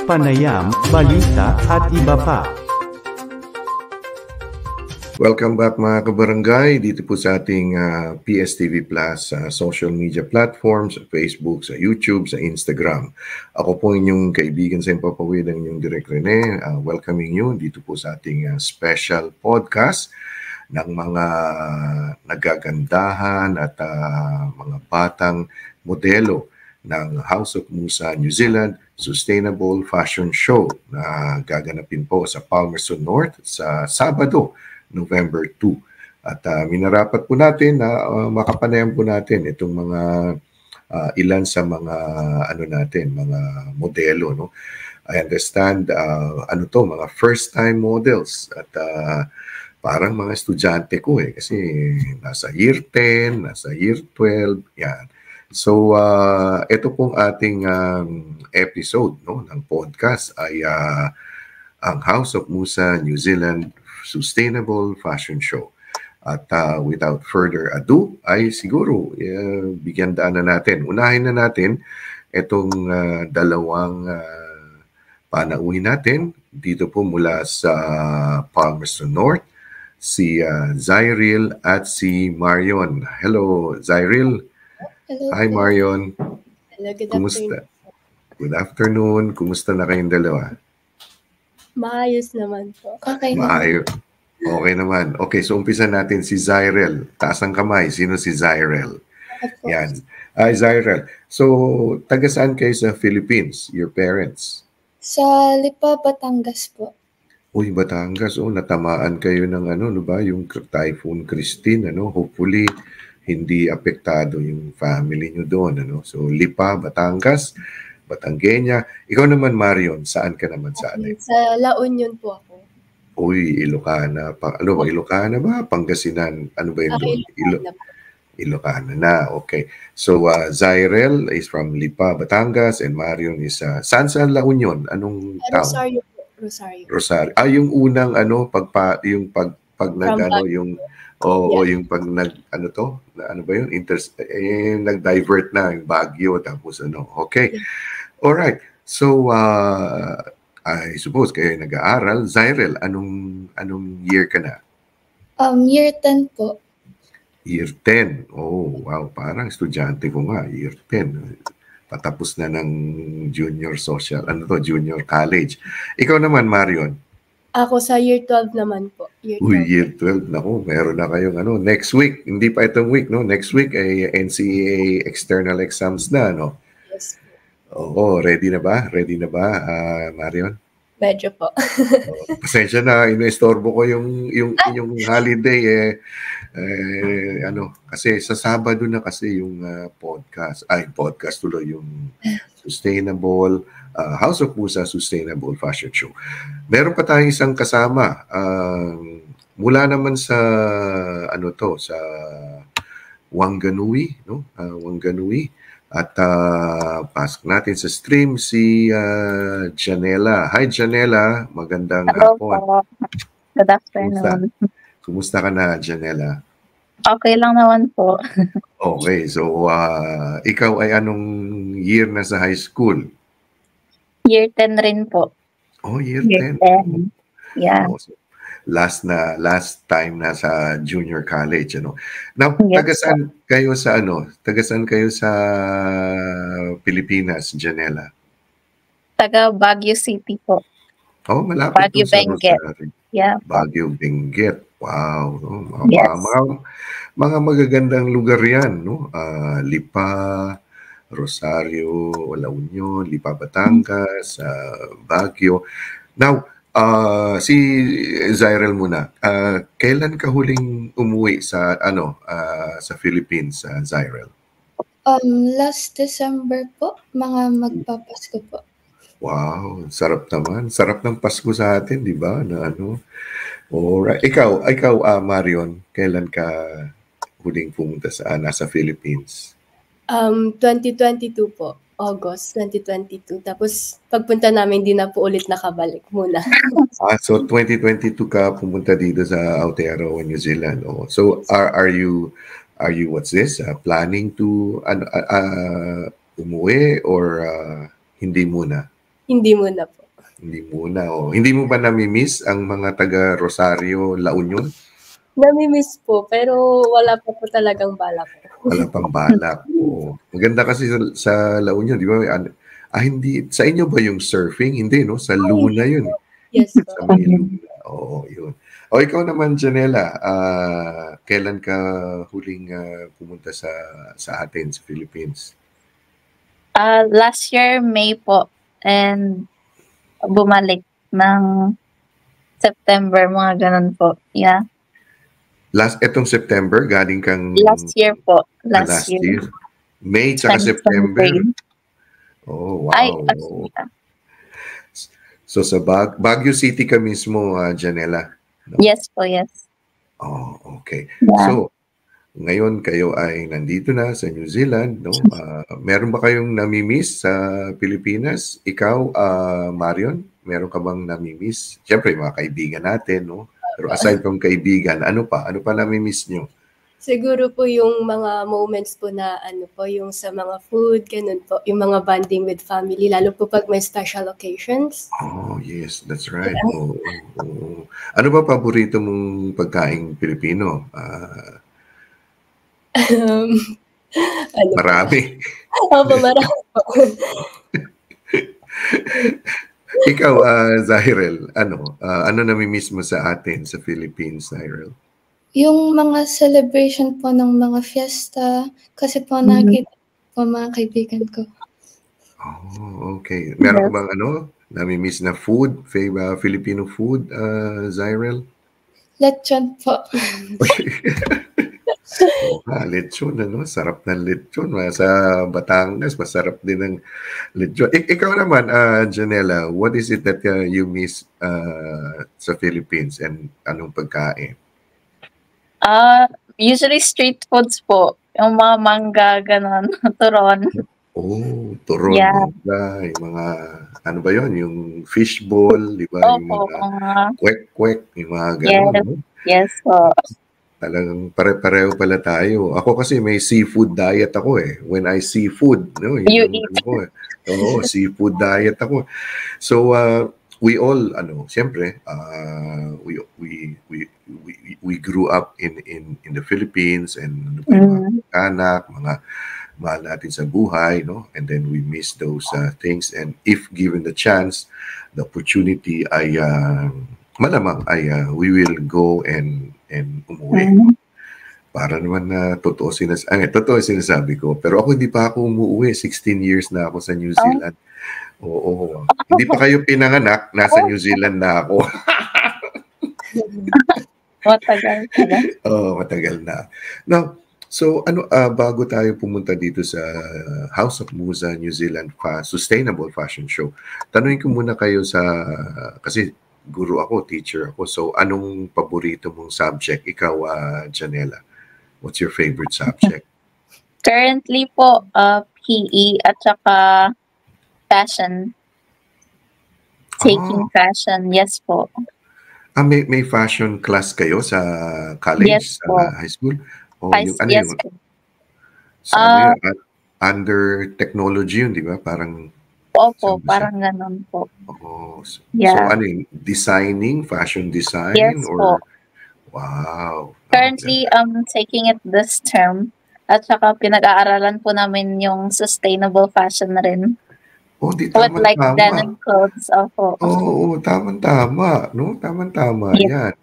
panayam, balita at iba pa. Welcome back mga kabarangay dito po sa ating PSTV Plus social media platforms, sa Facebook, sa YouTube, sa Instagram. Ako po inyong kaibigan sa Impapawid, ang inyong Direk Rene, welcoming you dito po sa ating special podcast ng mga nagagandahan at mga batang modelo ng House of Musa New Zealand Sustainable Fashion Show na gaganapin po sa Palmerston North sa Sabado, November 2. At minarapat po natin na makapanayam po natin itong mga ilan sa mga mga modelo, no. I understand mga first time models at parang mga estudyante ko kasi nasa year 10, nasa year 12, yan. So ito pong ating episode, no, ng podcast ay ang House of Musa New Zealand Sustainable Fashion Show. At without further ado ay siguro bigyan daan na natin. Unahin na natin itong dalawang panauhin natin dito po mula sa Palmerston North, si Zyril at si Marion. Hello, Zyril. Hello. Hi, Marion. Hello, good Kumusta? afternoon. Good afternoon. Kumusta na kayong dalawa? Maayos naman po. Okay naman. Maayos. Okay naman. Okay, so umpisa natin si Zyril. Taas ang kamay. Sino si Zyril? Yan. Hi, Zyril. So, taga saan kayo sa Philippines? Your parents? Sa Lipa, Batangas po. Uy, Batangas. Oh, natamaan kayo ng yung Typhoon Christine. Hopefully, hindi apektado yung family nyo doon. So, Lipa, Batangas, Batangueña. Ikaw naman, Marion, saan ka naman sa atin? Sa La Union po ako. Uy, Ilocana. Ilocana ba? Pangasinan? Ano ba yun doon? Ilocana na. Okay. So, Zyril is from Lipa, Batangas, and Marion is saan sa La Union? Anong town? Rosario po. Rosario. Yung unang yung nag-divert na yung Baguio tapos Okay. All right. So I suppose kayo nag-aaral. Zyril, anong year ka na? Year 10 po. Year 10. Oh, wow, parang estudyante ko nga, year 10. Patapos na ng junior junior college. Ikaw naman, Marion? Ako sa year 12 naman po. Year 12. Naku, meron na kayong next week. Hindi pa itong week, no? Next week ay NCEA external exams na, no? Yes. Oo, ready na ba? Marion? Medyo po. Pasensya na, inestorbo ko yung holiday kasi sa Sabado na kasi yung podcast tuloy yung Sustainable House of Musa Sustainable Fashion Show. Meron pa tayong isang kasama mula naman sa sa Wanganui, no? Wanganui. At pasok natin sa stream si Janela. Hi Janela, magandang hapon. Hello po. Good afternoon. Kumusta ka na, Janela? Okay lang naman po. Okay, so ikaw ay anong year na sa high school? Year 10 rin po. Oh, year 10. 10. Yeah. Oh, so last time na sa junior college, Now, Yes, taga saan kayo sa Pilipinas, Janela? Taga Baguio City po. Oh, malapit Baguio, sa Benguet. Rosario. Yeah. Baguio, Benguet. Wow. Yes. Mga magagandang lugar yan, no? Lipa, Rosario, La Union, Lipa, Batangas, Baguio. Now, si Zyril muna. Kailan ka huling umuwi sa sa Philippines, Zyril? Last December po, mga magpapasko po. Wow, sarap naman. Sarap ng Pasko sa atin, di ba? Alright. Ikaw, Marion, kailan ka huling pumunta nasa Philippines? 2022 po. August 2022. Tapos pagpunta namin, di na po ulit nakabalik muna. So 2022 ka pumunta dito sa Aotearoa, New Zealand. So are you what's this? Planning to umuwi or hindi muna? Hindi muna po. Hindi muna, oh. Hindi mo ba nami-miss ang mga taga Rosario, La Union? Nami-miss po, pero wala pa po talagang balak po. Wala pang balak. Oo. Maganda kasi sa La Union, di ba? Hindi. Sa inyo ba yung surfing? Hindi, no? Sa Luna yun. Yes po. Sa may Luna. Oo, yun. O ikaw naman, Janela, kailan ka huling pumunta sa atin, sa Philippines? Last year, May po. And bumalik ng September, mga ganun po. Yeah. Etong September, galing kang... Last year po. Last year. May tsaka September. 2023. Oh, wow. Ay, Oo. So sa Baguio City ka mismo, Janela? No? Yes po, yes. Oh, okay. Yeah. So, ngayon kayo ay nandito na sa New Zealand, no? Meron ba kayong nami-miss sa Pilipinas? Ikaw, Marion, meron ka bang nami-miss? Siyempre, mga kaibigan natin, no? Pero aside from kaibigan, ano pa? Ano pa nami-miss nyo? Siguro po yung mga moments po na yung sa mga food, ganun po, yung mga bonding with family, lalo po pag may special occasions. Oh, yes, that's right. Oo. Ano ba paborito mong pagkaing Pilipino? Marami. Opo, marami po. Ikaw, Zahirel, ano nami-miss mo sa atin sa Philippines, Zahirel? Yung mga celebration po ng mga fiesta, kasi po nakita po mga kaibigan ko. Oh, okay. Meron ka bang nami-miss na food, Filipino food, Zahirel? Lechon po. Lechon, sarap ng lechon. Sa Batangas, masarap din ng lechon. Ikaw naman, Janela, what is it that you miss sa Philippines and anong pagkain? Usually street foods po. Yung mga mangga, ganun, turon. Oh, turon, Yeah. mangga, yung mga, ano ba yun? Yung fishball, di ba? Yung Opo, mga kwek-kwek, yung mga gano'n. Yes. No? Yes po. Talagang pare-pareho pala tayo. Ako kasi may seafood diet ako eh. When I see food, no, You yung eat. Oo, seafood diet ako. So we all siyempre we grew up in the Philippines and mga anak, mga mahal natin sa buhay, no? And then we miss those things, and if given the chance, the opportunity ay malamang ay we will go and umuwi. Para naman na totoo sinasabi ko. Pero ako hindi pa ako umuwi. 16 years na ako sa New Zealand. Oo. Hindi pa kayo pinanganak, nasa New Zealand na ako. Matagal pala. Matagal na. Now, so bago tayo pumunta dito sa House of Musa New Zealand Sustainable Fashion Show, tanungin ko muna kayo kasi guru ako, teacher ako. So, anong paborito mong subject? Ikaw, Janela, what's your favorite subject? Currently po, PE at saka fashion. Taking fashion, yes po. May fashion class kayo sa college, Yes po. sa high school? O Yes yun? po. Sa under technology yun, di ba? Parang Opo, Saan ba siya? parang ganun po. so Yeah. designing, fashion design? Yes or po. Wow. Currently, taking it this term. At saka pinag-aaralan po namin yung sustainable fashion na rin. Di With like tama-tama. denim clothes. Opo. Oo, tama-tama, no? Tama-tama, Yes. yan.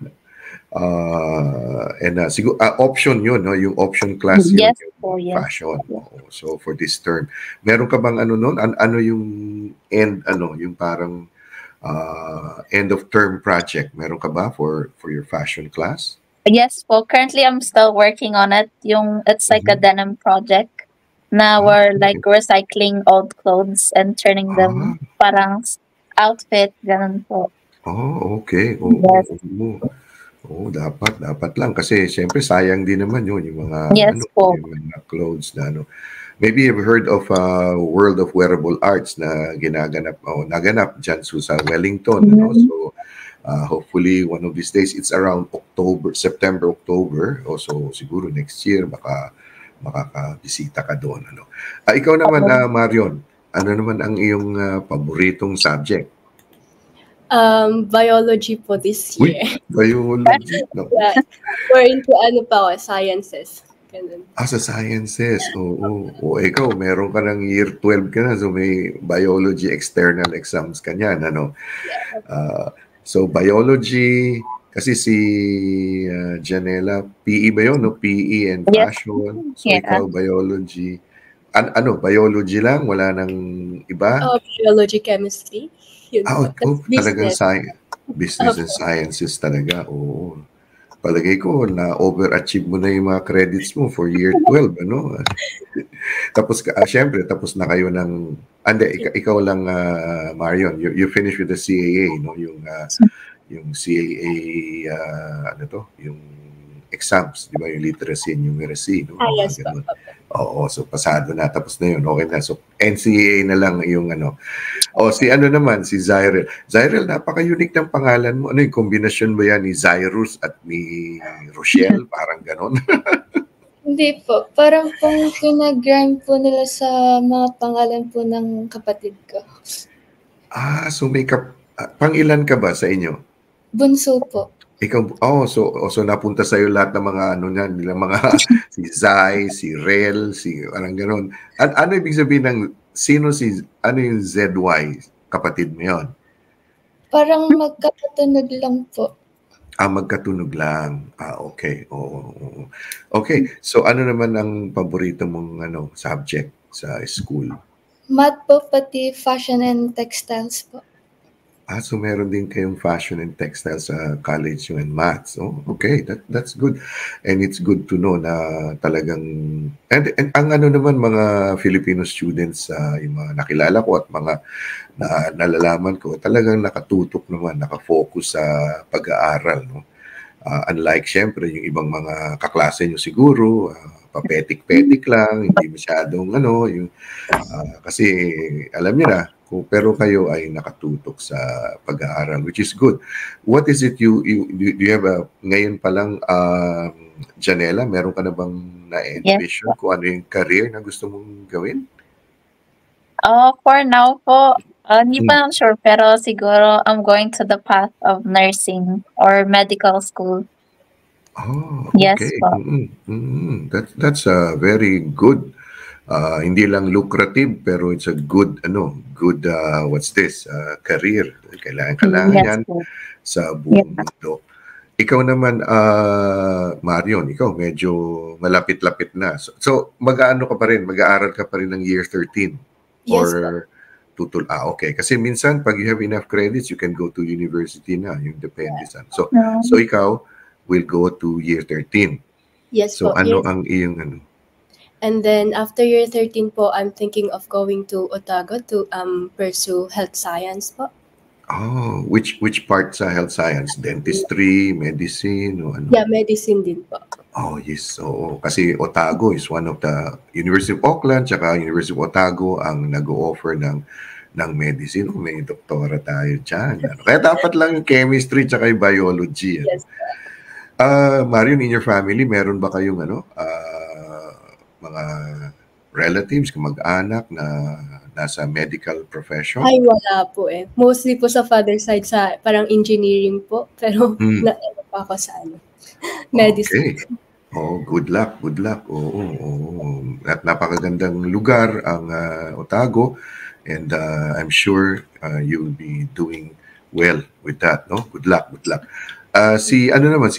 Siguro option yun, no? Yung option class yun, Yes yung po, yes. fashion. Oo. So for this term, meron ka bang noon? Ano yung yung parang end of term project? Meron ka ba for your fashion class? Yes po. Currently, I'm still working on it. It's like a denim project. Na we're like recycling old clothes and turning them parang outfit, ganun po. Okay. Yes. Dapat lang kasi syempre sayang din naman yun yung mga Yes po. yung mga clothes na Maybe you've heard of World of Wearable Arts na naganap dyan sa Wellington, So hopefully one of these days, it's around September, October, so siguro next year makakabisita ka doon, Ikaw naman, Marion, ano naman ang iyong paboritong subject? Biology po this Uy, year. biology. No. Yeah. We're into ano pa ako, sciences. Ganun. Sa sciences. Oo. O ikaw, meron ka ng year 12 ka na, so may biology external exams ka niyan, ano? So, biology, kasi si Janela, PE ba yun, no? PE and Yes. fashion. So, Yeah. ikaw, biology. Ano, biology lang? Wala nang iba? Biology, chemistry. Yun po. Ikaw, That's talagang business. business and sciences talaga. Oo. Palagay ko na overachieve mo na yung mga credits mo for year 12, ano? Tapos syempre tapos na kayo ng ikaw lang Marion, you finish with the CAA, no? Yung CAA ano to, yung exams, di ba? Yung literacy and numeracy, no? Yes po. Oo, so pasado na, tapos na yun, okay na. So NCAA na lang yung ano. Si ano naman, si Zyrel. Zyrel, napaka-unique ng pangalan mo. Ano yung kombinasyon ba yan ni Zyrus at ni Rochelle? Parang ganon. Hindi po. Parang pong pinag-rhyme po nila sa mga pangalan po ng kapatid ko. So may pang-ilan ka ba sa inyo? Bunso po. Ikaw, so napunta sa iyo lahat ng mga ano niyan, nila mga si Zai, si Rel, si anong ganoon. Ano ibig sabihin ng ano yung ZY? Kapatid mo 'yon? Parang magkakatunog lang po. Magkatunog lang. Okay. Oo. Okay. So ano naman ang paborito mong subject sa school? Math po, pati fashion and textiles po. So meron din kayong fashion and textiles sa college and maths. Okay, that's good. And it's good to know na talagang and ang ano naman mga Filipino students yung mga nakilala ko at mga nalalaman ko, talagang nakatutok naman, nakafocus sa pag-aaral, no? Unlike syempre yung ibang mga kaklase nyo siguro, papetik-petik lang, hindi masyadong yung kasi alam niyo na, pero kayo ay nakatutok sa pag-aaral, which is good. What is it do you have ngayon pa lang, Janela, meron ka na bang na-envision kung ano yung career na gusto mong gawin? For now po, hindi pa lang sure, pero siguro I'm going to the path of nursing or medical school. Okay. Yes po. That's a very good. Hindi lang lucrative, pero it's a good what's this, career. Kailangan yan sa buong mundo. Ikaw naman, Marion, ikaw medyo malapit-lapit na. So mag-aano ka pa rin, mag-aaral ka pa rin ng year 13? Yes, or okay. Kasi minsan, pag you have enough credits, you can go to university na, yung depende sa. So ikaw will go to year 13. Yes so po. ano ang iyong And then after year 13 po, I'm thinking of going to Otago to pursue health science po. Which part sa health science? Dentistry, medicine, o ano? Yeah, medicine din po. Yes. Kasi Otago is one of the University of Auckland tsaka University of Otago ang nag-o-offer ng medicine. May doktora tayo dyan. Kaya dapat lang yung chemistry tsaka yung biology. Yes. Marion, in your family, meron ba kayong mga relatives, mag-anak na nasa medical profession? Ay, wala po eh. Mostly po sa father side sa parang engineering po. Pero na-ano pa ako sa medicine. Okay. Good luck. At napakagandang lugar ang Otago. And I'm sure you will be doing well with that, no? Good luck. Si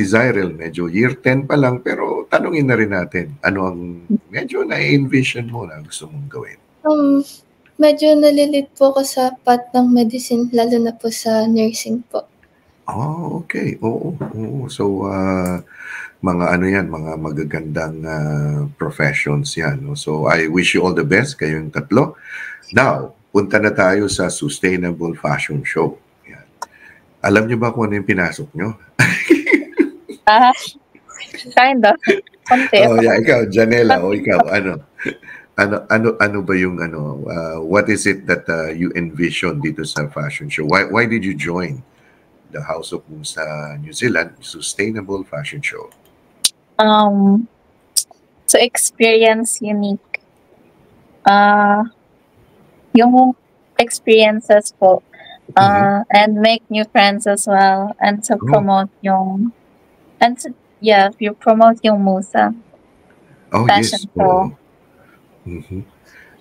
Zyrel, medyo year 10 pa lang, pero tanungin na rin natin, ano ang medyo na-envision mo na gusto mong gawin? Medyo nalilit po ako sa path ng medicine, lalo na po sa nursing po. Okay. Oo. So, mga mga magagandang professions yan. No? So, I wish you all the best, kayong tatlo. Now, punta na tayo sa Sustainable Fashion Show. Yan. Alam niyo ba kung ano yung pinasok niyo? Kind of. Ikaw, Janela, ikaw, ano ba yung what is it that you envision dito sa fashion show? Why did you join the House of Musa New Zealand Sustainable Fashion Show? To experience unique yung experiences po. And make new friends as well. And to promote yung... And to, yeah, you promote yung Musa. Oh, Fashion yes. show.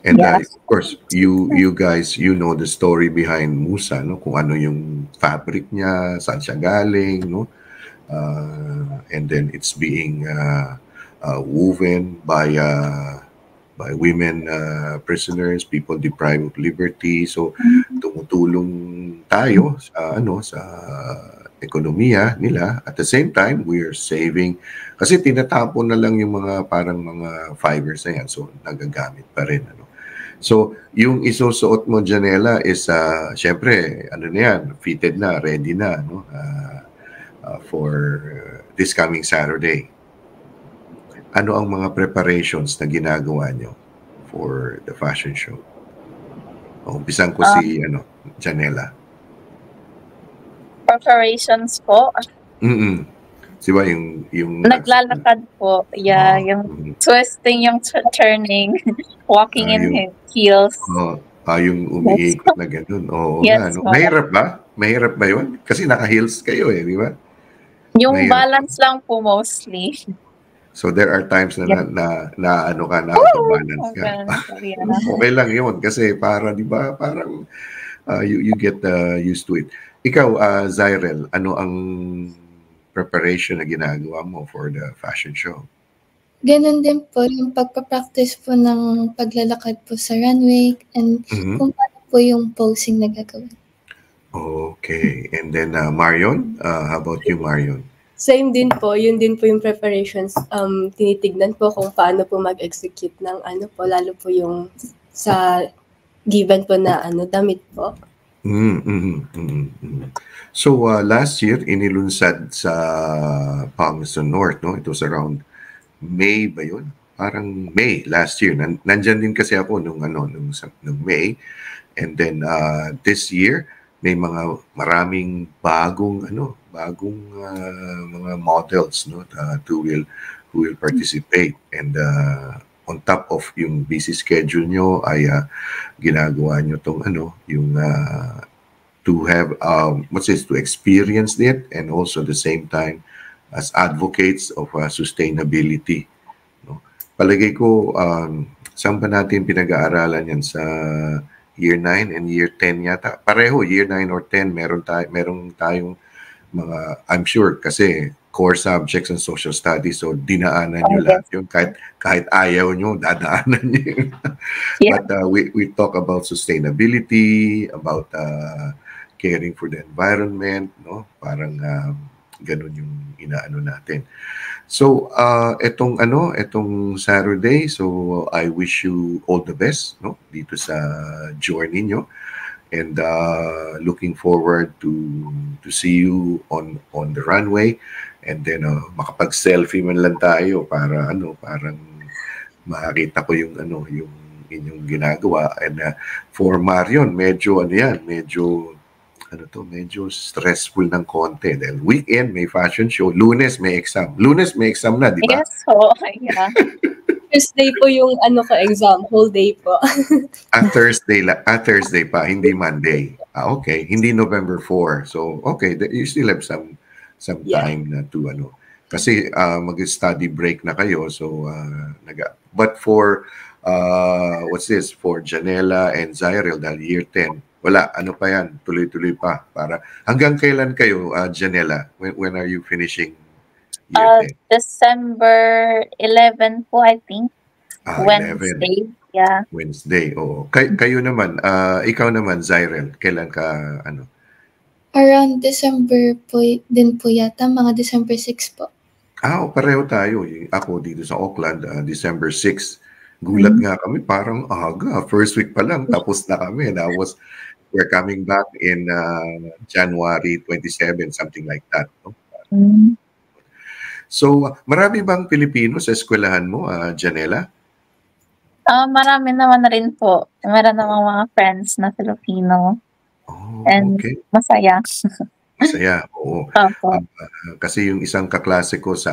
And Yeah. of course, you guys, you know the story behind Musa, no? Kung ano yung fabric niya, saan siya galing, no? And then it's being woven by women prisoners, people deprived of liberty. So tumutulong tayo sa sa ekonomiya nila. At the same time, we are saving kasi tinatapon na lang yung mga parang mga fibers na yan. So nagagamit pa rin, ano. So, yung isusuot mo, Janela, is syempre, ano na yan, fitted na, ready na, no? For this coming Saturday. Ano ang mga preparations na ginagawa nyo for the fashion show? Umpisan ko si Janela. Preparations po. Diba yung naglalakad po. Yeah, yung twisting, yung turning, walking in heels. Yung umiikot na ganun. Oo, yes, no? Mahirap ba? Mahirap ba yun? Kasi naka-heels kayo di ba? Yung mahirap balance lang po mostly. So there are times na balance ka. Okay lang yun kasi para, di ba, parang you get used to it. Ikaw, Zyrel, ano ang preparation na ginagawa mo for the fashion show? Ganun din po, yung pagpa-practice po ng paglalakad po sa runway and kung paano po yung posing na gagawin. Okay. And then, Marion, how about you, Marion? Same din po, yun din po yung preparations. Tinitignan po kung paano po mag-execute ng lalo po yung sa given po na damit po. So last year inilunsad sa Palmerston North, no? It was around May ba yun? Parang May last year. Nandyan din kasi ako nung May. And then this year may maraming bagong mga models, no, who will participate. And on top of yung busy schedule nyo ay ginagawa nyo tong to have to experience it, and also at the same time as advocates of sustainability, no? Palagay ko saan ba natin pinag-aaralan yan, sa year 9 and year 10 yata? Pareho, year 9 or 10 meron tayong mga, I'm sure kasi core subjects and social studies, so dinaanan nyo lahat yun, kahit ayaw nyo, dadaanan nyo yun. But we talk about sustainability, about caring for the environment, no? Parang ganun yung inaano natin. So etong Saturday, so I wish you all the best, no, dito sa journey nyo, and looking forward to see you on the runway, and then makapag-selfie man lang tayo para parang makita ko yung inyong ginagawa. And for Marion, medyo stressful ng konti dahil weekend may fashion show, Lunes may exam na, di ba? Yes po, yeah. Tuesday po yung exam, whole day po. Thursday pa, hindi Monday. Okay, hindi November 4. So okay, you still have some time na to kasi mag-study break na kayo, so but for for Janela and Zyrel, dahil year 10, wala, pa yan, tuloy-tuloy pa. Para hanggang kailan kayo, Janela? When are you finishing year 10? December 11 po, I think. 11. Wednesday. Yeah. Wednesday, oo. Kayo naman, ikaw naman, Zyrel, kailan ka, Around December po din po yata, mga December 6 po. Pareho tayo. Ako dito sa Auckland, December 6. Gulat nga kami, parang aga. First week pa lang, tapos na kami. We're coming back in January 27, something like that. No? So, marami bang Pilipino sa eskwelahan mo, Janela? Marami naman na rin po. Meron namang mga friends na Filipino. And okay. Masaya. Masaya, oo. Kasi yung isang kaklase ko sa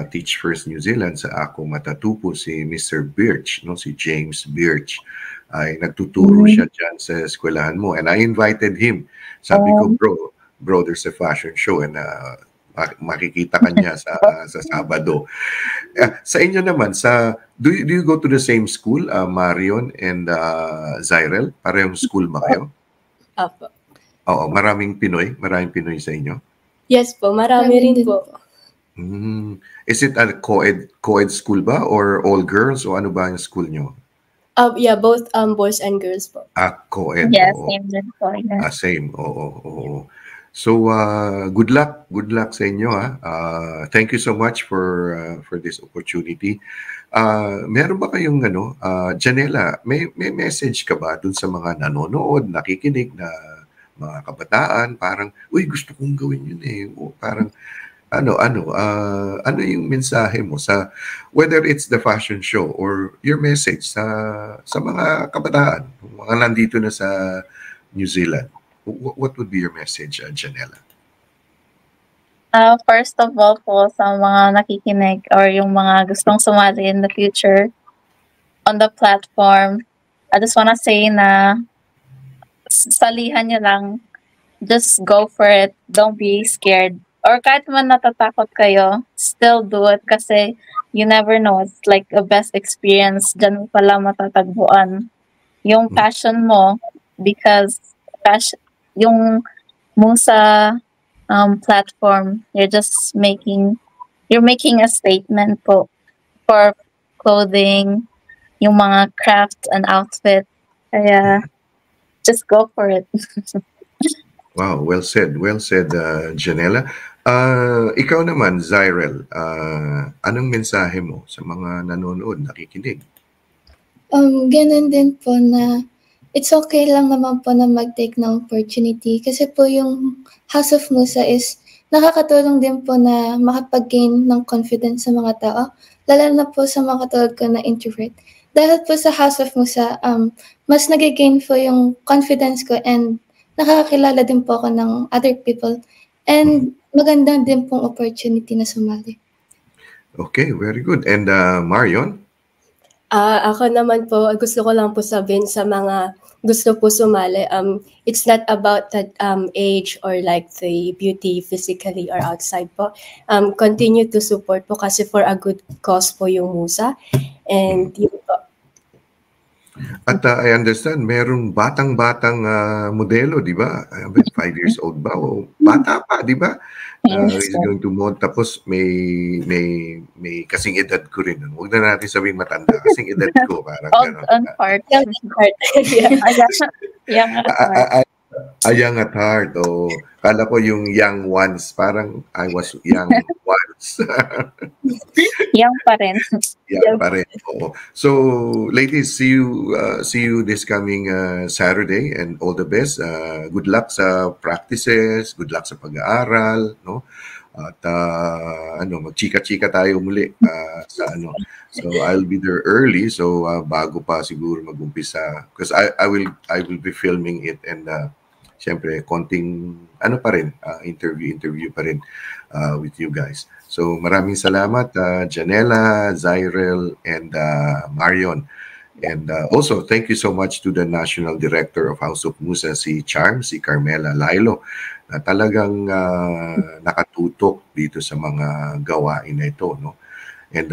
Teach First New Zealand, sa Ako Matatupo, si Mr. Birch, no? Si James Birch. ay nagtuturo siya dyan sa eskwelahan mo. And I invited him. Sabi ko, bro, there's a fashion show and makikita ka niya sa Sabado. Sa inyo naman, do you go to the same school, Marion and Zyrel? Parehong school ba kayo? Apo. Oo, maraming Pinoy sa inyo? Yes po, marami rin po. Is it a co-ed school ba or all girls o ano ba yung school nyo? Yeah, both boys and girls po. Co-ed. Yes, same din po. Yeah. Same, oo. So, good luck sa inyo. Thank you so much for this opportunity. Meron ba kayong Janela, may message ka ba dun sa mga nanonood, nakikinig na mga kabataan, parang, uy, gusto kong gawin yun eh. O parang, ano yung mensahe mo sa, whether it's the fashion show or your message sa mga kabataan, mga nandito na sa New Zealand? What would be your message, Janela? First of all po, sa mga nakikinig or yung mga gustong sumali in the future on the platform, I just wanna say na salihan niyo lang. Just go for it. Don't be scared. Or kahit man natatakot kayo, still do it kasi you never know. It's like a best experience. Diyan mo pala matatagpuan yung passion mo because yung Musa platform, you're making a statement po for clothing, yung mga craft and outfit. Kaya just go for it. Wow, well said, Janela. Ikaw naman, Zyrel, anong mensahe mo sa mga nanonood, nakikinig? Ganun din po na it's okay lang naman po na mag-take ng opportunity kasi po yung House of Musa is nakakatulong din po na makapag-gain ng confidence sa mga tao, lalo na po sa mga katulad ko na introvert. Dahil po sa House of Musa, mas nag-gain po yung confidence ko and nakakakilala din po ako ng other people. And maganda din pong opportunity na sumali. Okay, very good. And Marion? Ako naman po, gusto ko lang po sabihin sa mga gusto po sumali, it's not about the age or like the beauty physically or outside po. Continue to support po kasi for a good cause po yung Musa. And yun po. At I understand, merong batang-batang modelo, di ba? 5 years old ba? O bata pa, di ba? Is going to mod. Tapos may kasing edad ko rin. Huwag na natin sabihin matanda. Kasing edad ko. Parang On part. A young at heart. O, kala ko yung young ones. Parang I was young once. Young pa rin. Young pa rin. Oo. So, ladies, see you this coming Saturday and all the best. Good luck sa practices. Good luck sa pag-aaral. No? At magchika-chika tayo muli sa So I'll be there early. So bago pa siguro mag-umpisa, because I will be filming it and syempre konting pa rin interview pa rin with you guys. So maraming salamat Janela, Zyrel and Marion. And also thank you so much to the National Director of House of Musa, si Carmela Lailo, na talagang nakatutok dito sa mga gawain na ito, no? And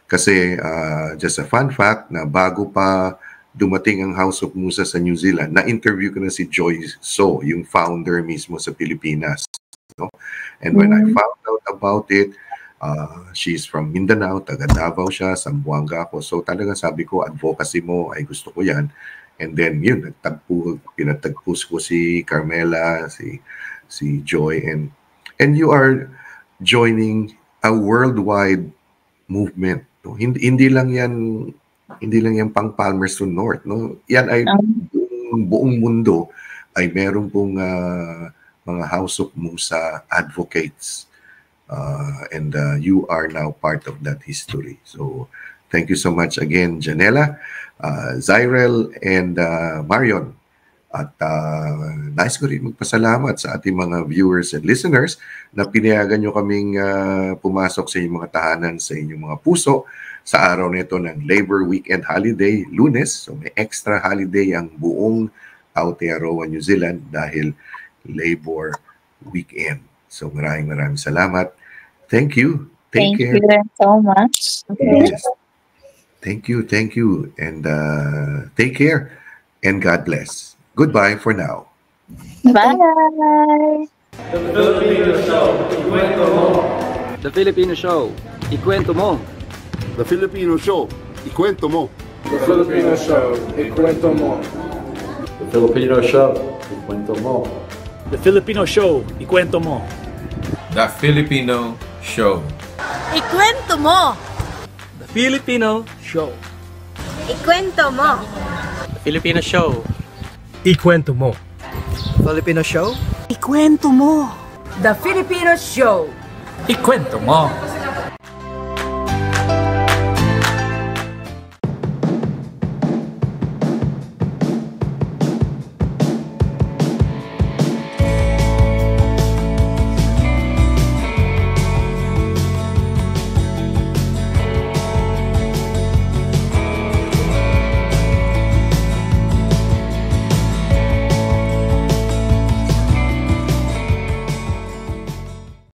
kasi just a fun fact na bago pa dumating ang House of Musa sa New Zealand, na-interview ko na si Joy So, yung founder mismo sa Pilipinas, no? And when I found out about it, she's from Mindanao, taga Davao siya, Zamboanga ako. So talaga sabi ko, advocacy mo, ay gusto ko yan. And then yun, pinatagpus ko si Carmela, si Joy, and you are joining a worldwide movement. No? Hindi lang yan pang Palmerston North, no? Yan ay buong mundo ay meron pong mga House of Musa advocates. And you are now part of that history. So thank you so much again, Janela, Zyrel, and Marion. At nais ko rin magpasalamat sa ating mga viewers and listeners na pinayagan nyo kaming pumasok sa inyong mga tahanan, sa inyong mga puso sa araw nito ng Labor Weekend Holiday, Lunes. So may extra holiday ang buong Aotearoa, New Zealand dahil Labor Weekend. So maraming salamat. Thank you. Take care. Thank you so much. Yes. Thank you. And take care. And God bless. Goodbye for now. Bye. The Filipino Show, ikwento mo. The Filipino Show, ikwento mo. The Filipino Show, ikwento mo. The Filipino Show, ikwento mo. The Filipino Show, ikwento mo. The Filipino Show, ikwento mo. The Filipino Show, ikwento mo. The Filipino Show, ikwento mo. The Filipino Show, Ikwento mo. Filipino Show, Ikwento mo. The Filipino Show, ikwento mo.